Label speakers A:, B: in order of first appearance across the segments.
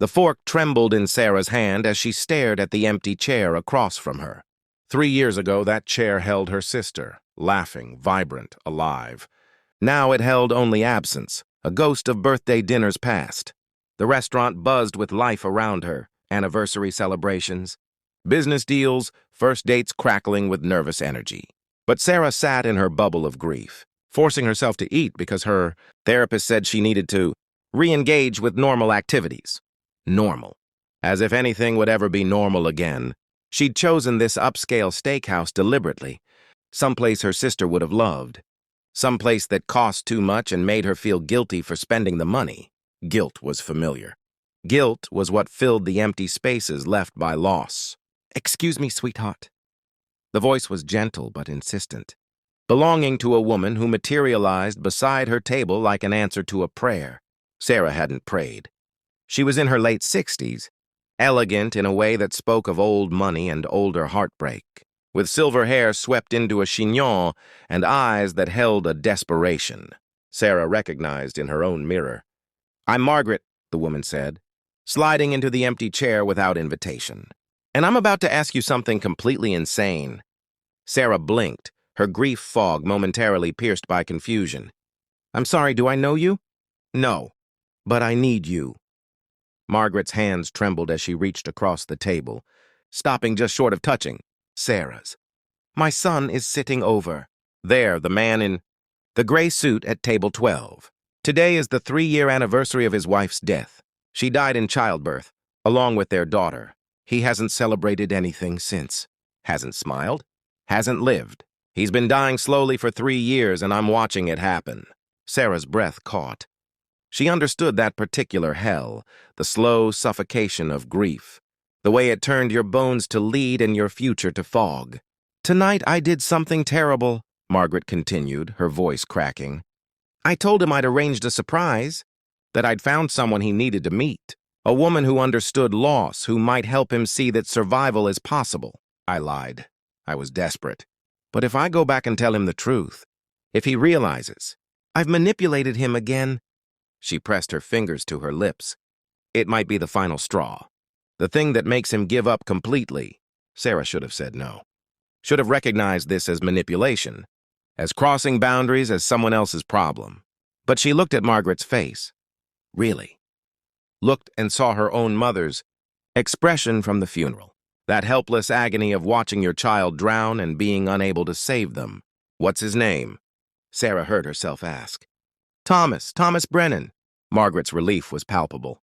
A: The fork trembled in Sarah's hand as she stared at the empty chair across from her. 3 years ago, that chair held her sister, laughing, vibrant, alive. Now it held only absence, a ghost of birthday dinners past. The restaurant buzzed with life around her, anniversary celebrations, business deals, first dates crackling with nervous energy. But Sarah sat in her bubble of grief, forcing herself to eat because her therapist said she needed to re-engage with normal activities. Normal. As if anything would ever be normal again. She'd chosen this upscale steakhouse deliberately, someplace her sister would have loved, someplace that cost too much and made her feel guilty for spending the money. Guilt was familiar. Guilt was what filled the empty spaces left by loss. "Excuse me, sweetheart." The voice was gentle but insistent, belonging to a woman who materialized beside her table like an answer to a prayer. Sarah hadn't prayed. She was in her late 60s, elegant in a way that spoke of old money and older heartbreak, with silver hair swept into a chignon and eyes that held a desperation. Sarah recognized in her own mirror. "I'm Margaret," the woman said, sliding into the empty chair without invitation. "And I'm about to ask you something completely insane." Sarah blinked, her grief fog momentarily pierced by confusion. "I'm sorry, do I know you?" "No, but I need you." Margaret's hands trembled as she reached across the table, stopping just short of touching Sarah's. "My son is sitting over." There, the man in the gray suit at table 12. Today is the 3-year anniversary of his wife's death. She died in childbirth, along with their daughter. He hasn't celebrated anything since. Hasn't smiled. Hasn't lived. He's been dying slowly for 3 years, and I'm watching it happen. Sarah's breath caught. She understood that particular hell, the slow suffocation of grief, the way it turned your bones to lead and your future to fog. "Tonight I did something terrible," Margaret continued, her voice cracking. "I told him I'd arranged a surprise, that I'd found someone he needed to meet, a woman who understood loss, who might help him see that survival is possible. I lied. I was desperate. But if I go back and tell him the truth, if he realizes, I've manipulated him again." She pressed her fingers to her lips. "It might be the final straw. The thing that makes him give up completely." Sarah should have said no. Should have recognized this as manipulation, as crossing boundaries, as someone else's problem. But she looked at Margaret's face. Really. Looked and saw her own mother's expression from the funeral. That helpless agony of watching your child drown and being unable to save them. "What's his name?" Sarah heard herself ask. Thomas Brennan." Margaret's relief was palpable.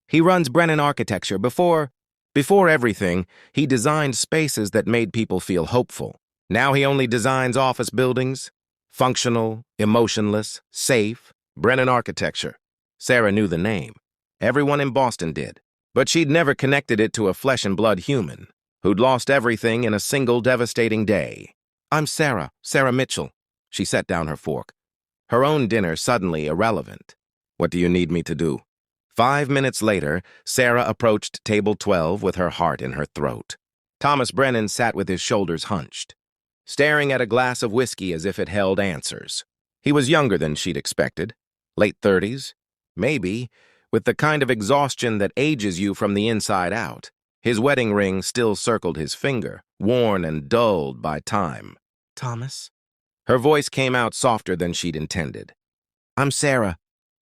A: "He runs Brennan Architecture. Before everything, he designed spaces that made people feel hopeful. Now he only designs office buildings. Functional, emotionless, safe. Brennan Architecture." Sarah knew the name. Everyone in Boston did. But she'd never connected it to a flesh-and-blood human who'd lost everything in a single devastating day. "I'm Sarah Mitchell." She set down her fork. Her own dinner suddenly irrelevant. "What do you need me to do?" 5 minutes later, Sarah approached table 12 with her heart in her throat. Thomas Brennan sat with his shoulders hunched, staring at a glass of whiskey as if it held answers. He was younger than she'd expected, late 30s, maybe, with the kind of exhaustion that ages you from the inside out. His wedding ring still circled his finger, worn and dulled by time. "Thomas?" Her voice came out softer than she'd intended. "I'm Sarah.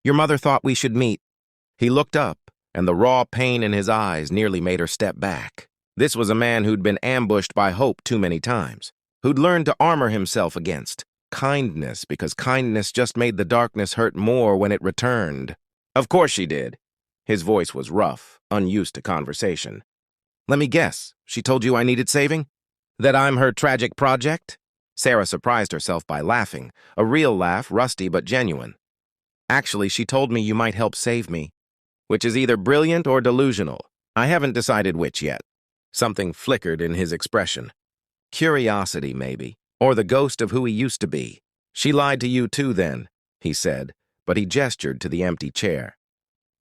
A: Your mother thought we should meet." He looked up, and the raw pain in his eyes nearly made her step back. This was a man who'd been ambushed by hope too many times, who'd learned to armor himself against kindness, because kindness just made the darkness hurt more when it returned. "Of course she did." His voice was rough, unused to conversation. "Let me guess, she told you I needed saving? That I'm her tragic project?" Sarah surprised herself by laughing, a real laugh, rusty but genuine. "Actually, she told me you might help save me, which is either brilliant or delusional. I haven't decided which yet." Something flickered in his expression. Curiosity, maybe, or the ghost of who he used to be. "She lied to you too, then," he said, but he gestured to the empty chair.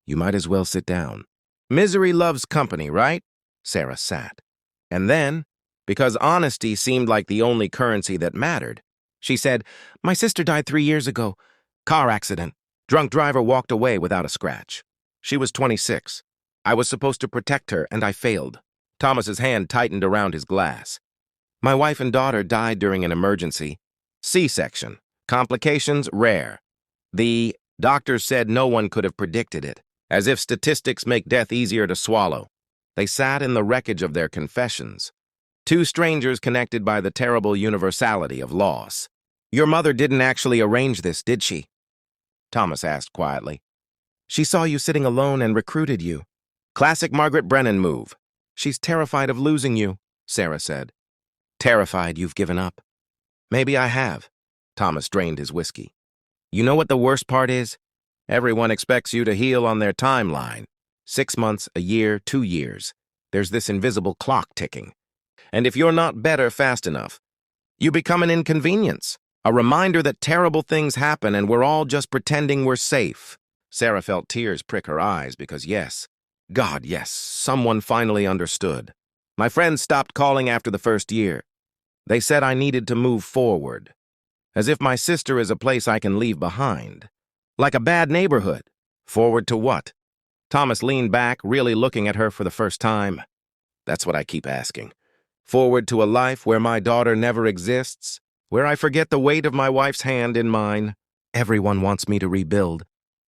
A: "You might as well sit down." "Misery loves company, right?" Sarah sat. And then, because honesty seemed like the only currency that mattered, she said, "My sister died 3 years ago. Car accident. Drunk driver walked away without a scratch. She was 26. I was supposed to protect her, and I failed. Thomas's hand tightened around his glass. My wife and daughter died during an emergency. C-section. Complications rare. The doctors said no one could have predicted it, as if statistics make death easier to swallow. They sat in the wreckage of their confessions. Two strangers connected by the terrible universality of loss. Your mother didn't actually arrange this, did she? Thomas asked quietly. She saw you sitting alone and recruited you. Classic Margaret Brennan move. She's terrified of losing you, Sarah said. Terrified you've given up. Maybe I have. Thomas drained his whiskey. You know what the worst part is? Everyone expects you to heal on their timeline. 6 months, a year, 2 years. There's this invisible clock ticking. And if you're not better fast enough, you become an inconvenience, a reminder that terrible things happen and we're all just pretending we're safe. Sarah felt tears prick her eyes because yes, God, yes, someone finally understood. My friends stopped calling after the first year. They said I needed to move forward, as if my sister is a place I can leave behind. Like a bad neighborhood. Forward to what? Thomas leaned back, really looking at her for the first time. That's what I keep asking. Forward to a life where my daughter never exists, where I forget the weight of my wife's hand in mine. Everyone wants me to rebuild.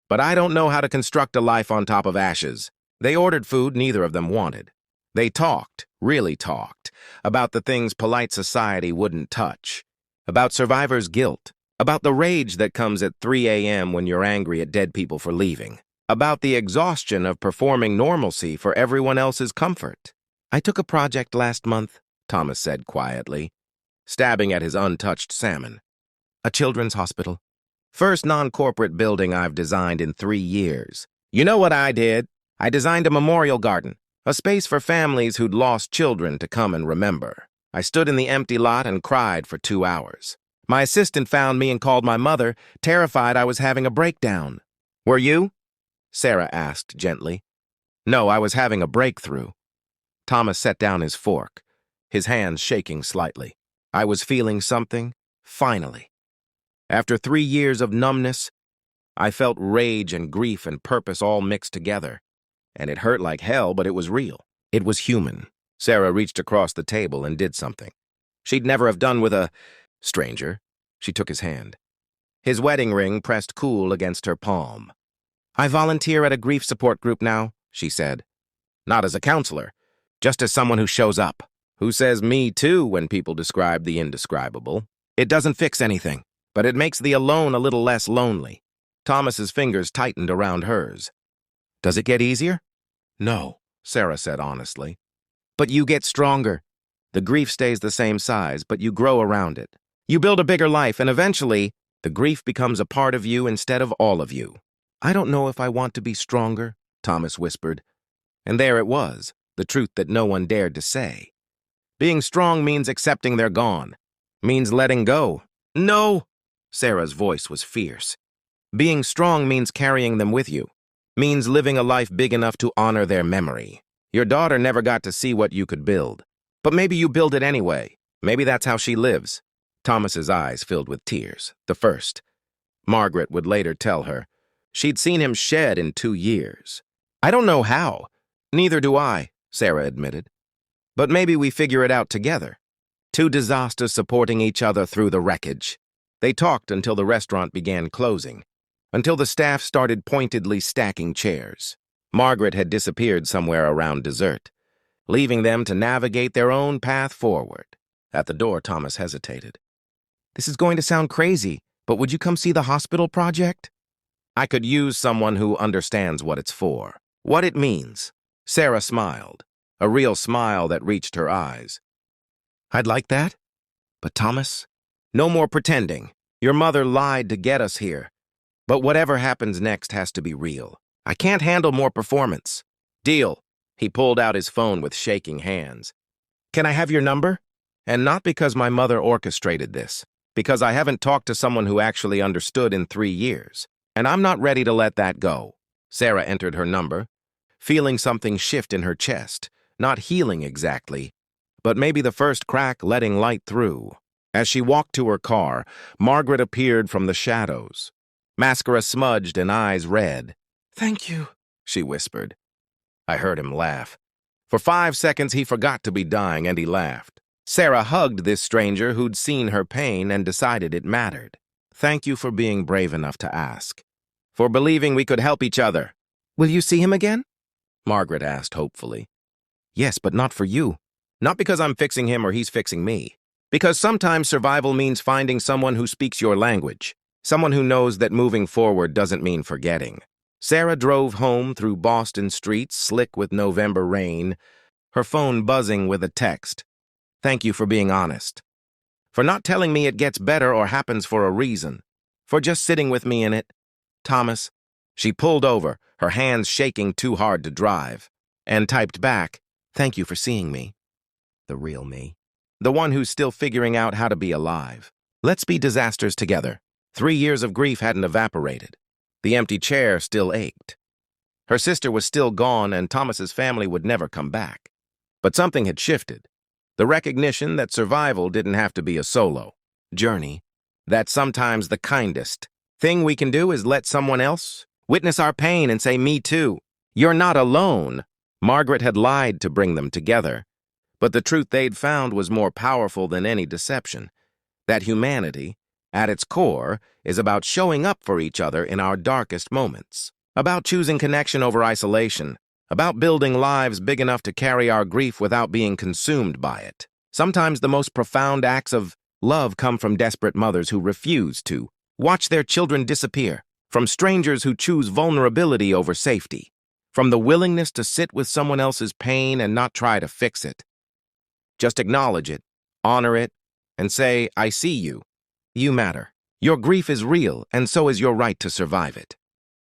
A: But I don't know how to construct a life on top of ashes. They ordered food neither of them wanted. They talked, really talked, about the things polite society wouldn't touch. About survivor's guilt. About the rage that comes at 3 a.m. when you're angry at dead people for leaving. About the exhaustion of performing normalcy for everyone else's comfort. I took a project last month, Thomas said quietly, stabbing at his untouched salmon. A children's hospital. First non-corporate building I've designed in 3 years. You know what I did? I designed a memorial garden, a space for families who'd lost children to come and remember. I stood in the empty lot and cried for 2 hours. My assistant found me and called my mother, terrified I was having a breakdown. Were you? Sarah asked gently. No, I was having a breakthrough. Thomas set down his fork, his hands shaking slightly. I was feeling something, finally. After 3 years of numbness, I felt rage and grief and purpose all mixed together. And it hurt like hell, but it was real. It was human. Sarah reached across the table and did something she'd never have done with a stranger. She took his hand. His wedding ring pressed cool against her palm. I volunteer at a grief support group now, she said. Not as a counselor, just as someone who shows up, who says me too when people describe the indescribable. It doesn't fix anything, but it makes the alone a little less lonely. Thomas's fingers tightened around hers. Does it get easier? No, Sarah said honestly. But you get stronger. The grief stays the same size, but you grow around it. You build a bigger life, and eventually, the grief becomes a part of you instead of all of you. I don't know if I want to be stronger, Thomas whispered. And there it was, the truth that no one dared to say. Being strong means accepting they're gone. Means letting go. No! Sarah's voice was fierce. Being strong means carrying them with you. Means living a life big enough to honor their memory. Your daughter never got to see what you could build. But maybe you build it anyway. Maybe that's how she lives. Thomas's eyes filled with tears, the first. Margaret would later tell her. She'd seen him shed in 2 years. I don't know how. Neither do I, Sarah admitted. But maybe we figure it out together. 2 disasters supporting each other through the wreckage. They talked until the restaurant began closing, until the staff started pointedly stacking chairs. Margaret had disappeared somewhere around dessert, leaving them to navigate their own path forward. At the door, Thomas hesitated. This is going to sound crazy, but would you come see the hospital project? I could use someone who understands what it's for, what it means. Sarah smiled, a real smile that reached her eyes. I'd like that. But Thomas, no more pretending. Your mother lied to get us here. But whatever happens next has to be real. I can't handle more performance. Deal. He pulled out his phone with shaking hands. Can I have your number? And not because my mother orchestrated this, because I haven't talked to someone who actually understood in 3 years. And I'm not ready to let that go. Sarah entered her number, feeling something shift in her chest, not healing exactly, but maybe the first crack letting light through. As she walked to her car, Margaret appeared from the shadows, mascara smudged and eyes red. Thank you, she whispered. I heard him laugh. For 5 seconds, he forgot to be dying, and he laughed. Sarah hugged this stranger who'd seen her pain and decided it mattered. Thank you for being brave enough to ask. For believing we could help each other. Will you see him again? Margaret asked hopefully. Yes, but not for you. Not because I'm fixing him or he's fixing me. Because sometimes survival means finding someone who speaks your language. Someone who knows that moving forward doesn't mean forgetting. Sarah drove home through Boston streets, slick with November rain, her phone buzzing with a text. Thank you for being honest. For not telling me it gets better or happens for a reason. For just sitting with me in it. Thomas. She pulled over, her hands shaking too hard to drive, and typed back, thank you for seeing me. The real me. The one who's still figuring out how to be alive. Let's be disasters together. 3 years of grief hadn't evaporated. The empty chair still ached. Her sister was still gone, and Thomas's family would never come back. But something had shifted. The recognition that survival didn't have to be a solo journey. That sometimes the kindest thing we can do is let someone else witness our pain and say, me too. You're not alone. Margaret had lied to bring them together. But the truth they'd found was more powerful than any deception. That humanity, at its core, is about showing up for each other in our darkest moments. About choosing connection over isolation. About building lives big enough to carry our grief without being consumed by it. Sometimes the most profound acts of love come from desperate mothers who refuse to watch their children disappear. From strangers who choose vulnerability over safety. From the willingness to sit with someone else's pain and not try to fix it. Just acknowledge it, honor it, and say, I see you. You matter. Your grief is real, and so is your right to survive it.